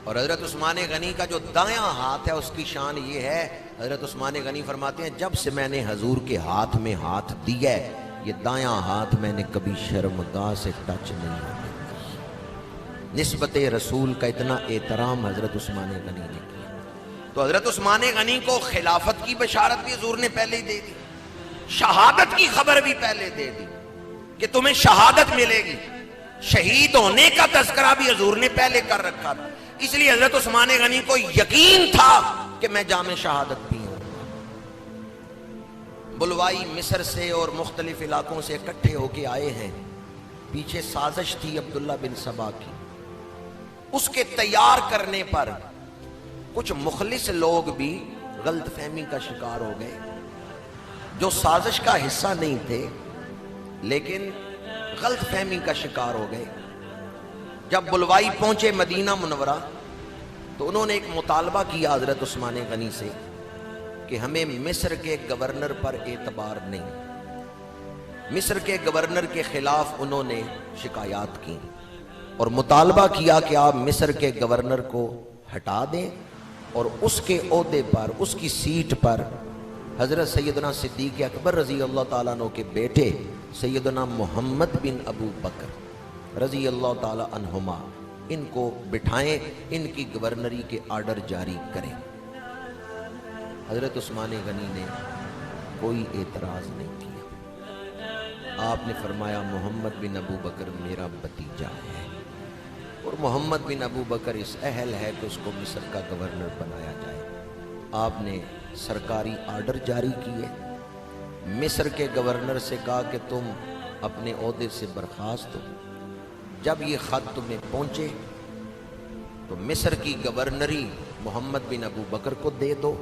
اور حضرت عثمان غنی کا جو دایاں ہاتھ ہے اس کی شان یہ ہے، حضرت عثمان غنی فرماتے ہیں جب سے میں نے حضور کے ہاتھ میں ہاتھ دیا ہے، یہ دایاں ہاتھ میں نے کبھی شرمگاہ سے ٹچ نہیں ہونے دیا۔ نسبت رسول کا اتنا احترام حضرت عثمان غنی نے کیا۔ تو حضرت عثمان غنی کو خلافت کی بشارت بھی حضور نے پہلے ہی دے دی، شہادت کی خبر بھی پہلے دے دی کہ تمہیں شہادت ملے گی، شہید ہونے کا تذکرہ بھی حضور نے پہلے کر رکھا تھا۔ اس لیے حضرت عثمان غنی کو یقین تھا کہ میں جام شہادت بھی ہوں۔ بلوائی مصر سے اور مختلف علاقوں سے اکٹھے ہو کے آئے ہیں، پیچھے سازش تھی عبداللہ بن سبا کی، اس کے تیار کرنے پر کچھ مخلص لوگ بھی غلط فہمی کا شکار ہو گئے، جو سازش کا حصہ نہیں تھے لیکن غلط فہمی کا شکار ہو گئے۔ جب بلوائی پہنچے مدینہ منورہ تو انہوں نے ایک مطالبہ کیا حضرت عثمان غنی سے کہ ہمیں مصر کے گورنر پر اعتبار نہیں۔ مصر کے گورنر کے خلاف انہوں نے شکایات کی اور مطالبہ کیا کہ آپ مصر کے گورنر کو ہٹا دیں اور اس کے عہدے پر، اس کی سیٹ پر حضرت سیدنا صدیق اکبر رضی اللہ تعالیٰ عنہ کے بیٹے سیدنا محمد بن ابو بکر رضی اللہ تعالیٰ عنہما ان کو بٹھائیں، ان کی گورنری کے آرڈر جاری کریں۔ حضرت عثمان غنی نے کوئی اعتراض نہیں کیا۔ آپ نے فرمایا محمد بن ابو بکر میرا بھتیجا ہے اور محمد بن ابو بکر اس اہل ہے کہ اس کو مصر کا گورنر بنایا جائے۔ آپ نے سرکاری آرڈر جاری کیے، مصر کے گورنر سے کہا کہ تم اپنے عہدے سے برخاست ہو۔ جب یہ خط تمہیں پہنچے تو مصر کی گورنری محمد بن ابو بکر کو دے دو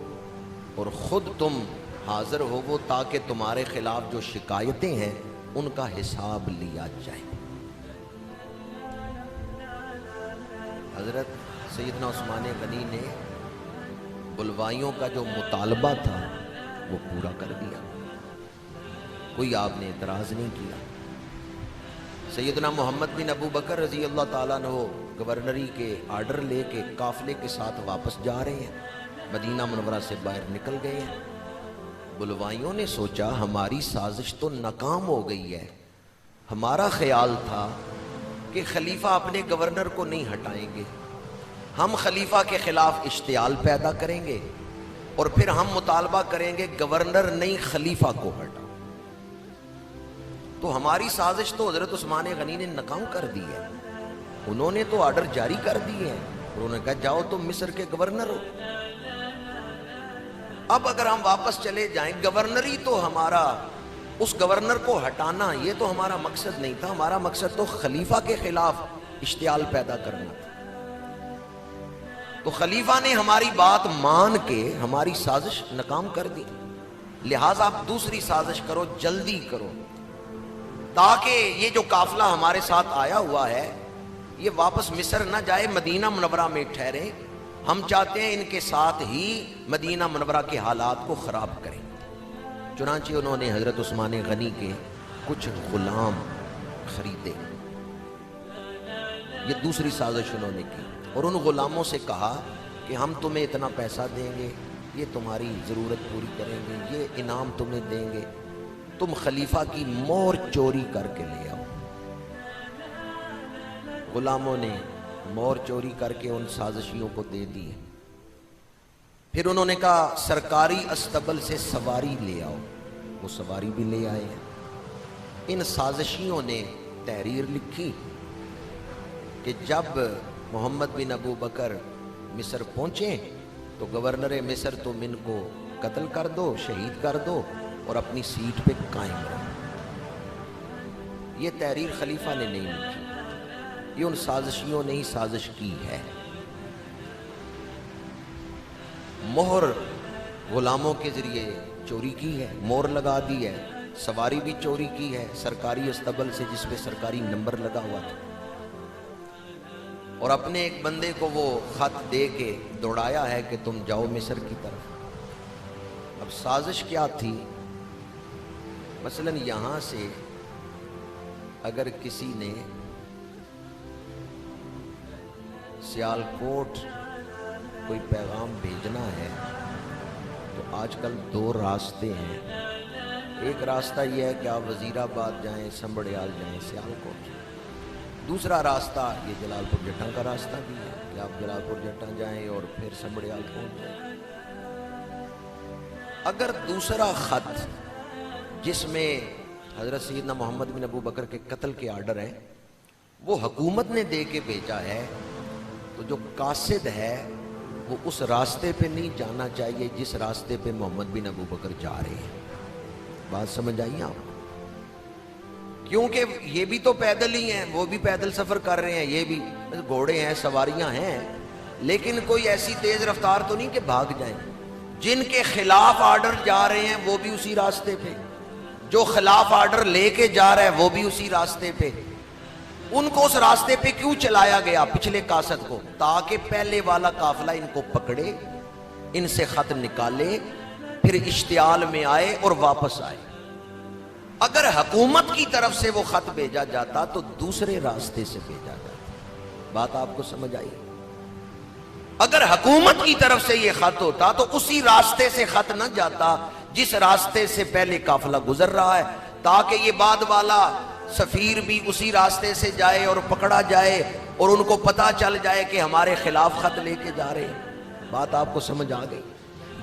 اور خود تم حاضر ہو وہ تاکہ تمہارے خلاف جو شکایتیں ہیں ان کا حساب لیا جائے۔ حضرت سیدنا عثمان غنی نے بلوائیوں کا جو مطالبہ تھا وہ پورا کر دیا، کوئی آپ نے اعتراض نہیں کیا۔ سیدنا محمد بن ابو بکر رضی اللہ تعالیٰ عنہ گورنری کے آرڈر لے کے قافلے کے ساتھ واپس جا رہے ہیں، مدینہ منورہ سے باہر نکل گئے ہیں۔ بلوائیوں نے سوچا ہماری سازش تو ناکام ہو گئی ہے، ہمارا خیال تھا کہ خلیفہ اپنے گورنر کو نہیں ہٹائیں گے، ہم خلیفہ کے خلاف اشتعال پیدا کریں گے اور پھر ہم مطالبہ کریں گے گورنر نہیں خلیفہ کو ہٹا۔ تو ہماری سازش تو حضرت عثمان غنی نے ناکام کر دی ہے، انہوں نے تو آرڈر جاری کر دیے ہیں، انہوں نے کہا جاؤ تم مصر کے گورنر ہو۔ اب اگر ہم واپس چلے جائیں، گورنری تو ہمارا، اس گورنر کو ہٹانا یہ تو ہمارا مقصد نہیں تھا، ہمارا مقصد تو خلیفہ کے خلاف اشتعال پیدا کرنا تھا۔ تو خلیفہ نے ہماری بات مان کے ہماری سازش ناکام کر دی، لہٰذا آپ دوسری سازش کرو، جلدی کرو تاکہ یہ جو قافلہ ہمارے ساتھ آیا ہوا ہے یہ واپس مصر نہ جائے، مدینہ منورہ میں ٹھہرے۔ ہم چاہتے ہیں ان کے ساتھ ہی مدینہ منورہ کے حالات کو خراب کریں۔ چنانچہ انہوں نے حضرت عثمان غنی کے کچھ غلام خریدے، یہ دوسری سازش انہوں نے کی، اور ان غلاموں سے کہا کہ ہم تمہیں اتنا پیسہ دیں گے، یہ تمہاری ضرورت پوری کریں گے، یہ انعام تمہیں دیں گے، تم خلیفہ کی مہر چوری کر کے لے آؤ۔ غلاموں نے مہر چوری کر کے ان سازشیوں کو دے دی۔ پھر انہوں نے کہا سرکاری استبل سے سواری لے آؤ، وہ سواری بھی لے آئے ہیں۔ ان سازشیوں نے تحریر لکھی کہ جب محمد بن ابو بکر مصر پہنچے تو گورنر مصر تم ان کو قتل کر دو، شہید کر دو اور اپنی سیٹ پہ قائم رہو۔ یہ تحریر خلیفہ نے نہیں لکھی، یہ ان سازشیوں نے ہی سازش کی ہے۔ مہر غلاموں کے ذریعے چوری کی ہے، مہر لگا دی ہے، سواری بھی چوری کی ہے سرکاری استبل سے جس پہ سرکاری نمبر لگا ہوا تھا، اور اپنے ایک بندے کو وہ خط دے کے دوڑایا ہے کہ تم جاؤ مصر کی طرف۔ اب سازش کیا تھی؟ مثلاً یہاں سے اگر کسی نے सियालकोट कोई पैगाम भेजना है तो आजकल दो रास्ते हैं। एक रास्ता यह है कि आप वजीराबाद जाएं, संबड़ियाल जाएं, सियालकोट। दूसरा रास्ता ये जलालपुर जट्टा का रास्ता भी है कि आप जलालपुर जट्टा जाएं और फिर संबड़ियाल पहुंच जाएं। अगर दूसरा खत जिसमें हजरत सैयदना मोहम्मद बिन अबू बकर के कत्ल के आर्डर हैं वो हुकूमत ने दे के भेजा है, तो जो कासिद है वो उस रास्ते पे नहीं जाना चाहिए जिस रास्ते पे मोहम्मद बिन अबू बकर जा रहे हैं। बात समझ आई आपको? क्योंकि ये भी तो पैदल ही हैं, वो भी पैदल सफर कर रहे हैं, ये भी घोड़े हैं, सवारियां हैं, लेकिन कोई ऐसी तेज रफ्तार तो नहीं कि भाग जाएं। जिनके खिलाफ आर्डर जा रहे हैं वो भी उसी रास्ते पे, जो खिलाफ आर्डर लेके जा रहा है वो भी उसी रास्ते पे। उनको उस रास्ते पे क्यों चलाया गया पिछले कासद को? ताकि पहले वाला काफिला इनको पकड़े, इनसे खत निकाले, फिर इश्तियाल में आए और वापस आए। अगर हुकूमत की तरफ से वो खत भेजा जाता तो दूसरे रास्ते से भेजा जाता। बात आपको समझ आई? अगर हुकूमत की तरफ से ये खत होता तो उसी रास्ते से खत न जाता जिस रास्ते से पहले काफिला गुजर रहा है, ताकि ये बाद वाला सफीर भी उसी रास्ते से जाए और पकड़ा जाए और उनको पता चल जाए कि हमारे खिलाफ खत लेके जा रहे हैं। बात आपको समझ आ गई?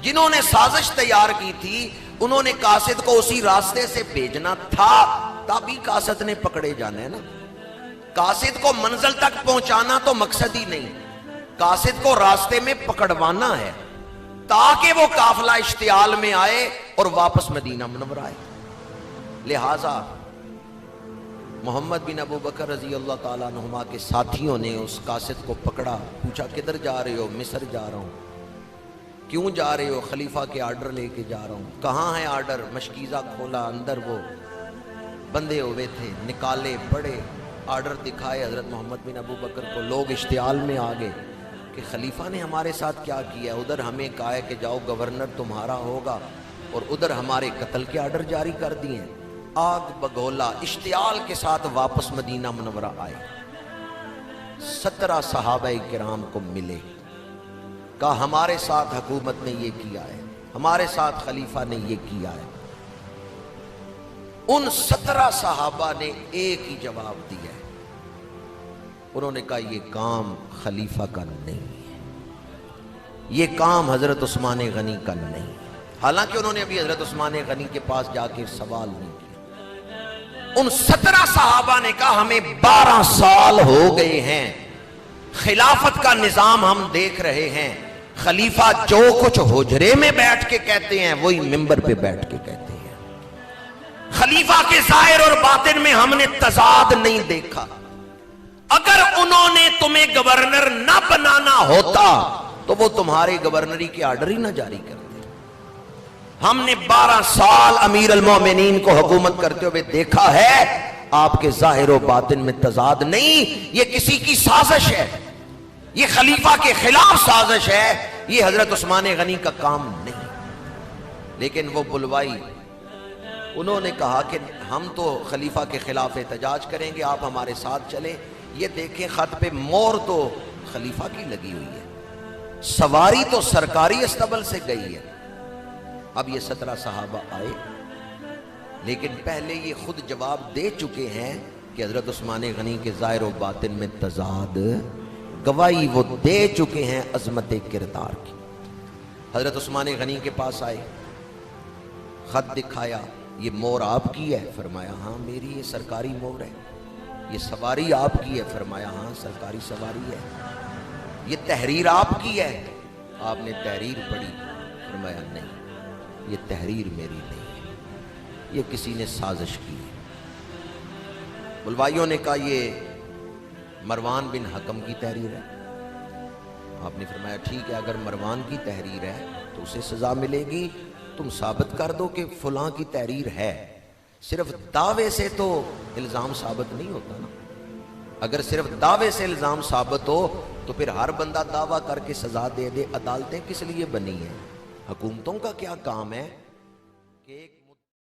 जिन्होंने साजिश तैयार की थी उन्होंने कासिद को उसी रास्ते से भेजना था, तभी कासिद ने पकड़े जाने ना। कासिद को मंजिल तक पहुंचाना तो मकसद ही नहीं, कासिद को रास्ते में पकड़वाना है ताकि वो काफिला इश्तियाल में आए और वापस मदीना मुनव्वरा आए। लिहाजा मोहम्मद बिन अबू बकर रजी अल्लाह ताला अन्हुमा के साथियों ने उस कासिद को पकड़ा, पूछा किधर जा रहे हो? मिस्र जा रहा हूं। क्यों जा रहे हो? खलीफा के आर्डर लेके जा रहा हूं। कहाँ है आर्डर? मशकीज़ा खोला, अंदर वो बंधे हुए थे, निकाले, पढ़े, आर्डर दिखाए हजरत मोहम्मद बिन अबू बकर को। लोग इश्तियाल में आ गए कि खलीफा ने हमारे साथ क्या किया। उधर हमें कहा है कि जाओ गवर्नर तुम्हारा होगा, और उधर हमारे कत्ल के आर्डर जारी कर दिए। आग बगोला इश्तियाल के साथ वापस मदीना मुनव्वरा आए। 17 सहाबाए किराम को मिले, कहा हमारे साथ हुकूमत ने ये किया है, हमारे साथ खलीफा ने ये किया है। उन 17 सहाबा ने एक ही जवाब दिया है, उन्होंने कहा ये काम खलीफा का नहीं है, ये काम हजरत उस्मान गनी का नहीं है। हालांकि उन्होंने अभी हजरत उस्मान गनी के पास जाके सवाल नहीं किया। उन 17 सहाबा ने कहा हमें 12 साल हो गए हैं, खिलाफत का निजाम हम देख रहे हैं, खलीफा जो कुछ हुजरे में बैठ के कहते हैं वही मिंबर पे बैठ के कहते हैं। खलीफा के जाहिर और बातिन में हमने तजाद नहीं देखा। अगर उन्होंने तुम्हें गवर्नर ना बनाना होता तो वो तुम्हारे गवर्नरी के आर्डर ही ना जारी करते। हमने 12 साल अमीर अल मोमिनीन को हुकूमत करते हुए देखा है, आपके जाहिर और बातिन में तजाद नहीं, ये किसी की साजिश है, ये खलीफा के खिलाफ साजिश है, ये हजरत उस्मान गनी का काम नहीं। लेकिन वो बुलवाई, उन्होंने कहा कि हम तो खलीफा के खिलाफ एहतजाज करेंगे, आप हमारे साथ चलें। ये देखें खत पे मोहर तो खलीफा की लगी हुई है, सवारी तो सरकारी अस्तबल से गई है। अब ये 17 सहाबा आए, लेकिन पहले ये खुद जवाब दे चुके हैं कि हजरत उस्मान गनी के ज़ाहिर और बातिन में तजाद, गवाही वो दे चुके हैं अजमत किरदार की। हजरत उस्मान गनी के पास आए, खत दिखाया, ये मोहर आपकी है? फरमाया हाँ मेरी, ये सरकारी मोहर है। ये सवारी आपकी है? फरमाया हाँ सरकारी सवारी है। ये तहरीर आपकी है? आपने तहरीर पढ़ी? फरमाया नहीं, ये तहरीर मेरी नहीं है, ये किसी ने साजिश की है। बुलवाइयों ने कहा ये मरवान बिन हकम की तहरीर है। आपने फरमाया ठीक है, अगर मरवान की तहरीर है तो उसे सजा मिलेगी, तुम साबित कर दो कि फलां की तहरीर है। सिर्फ दावे से तो इल्जाम साबित नहीं होता ना। अगर सिर्फ दावे से इल्जाम साबित हो तो फिर हर बंदा दावा करके सजा दे दे। अदालतें किस लिए बनी है? हुकूमतों का क्या काम है कि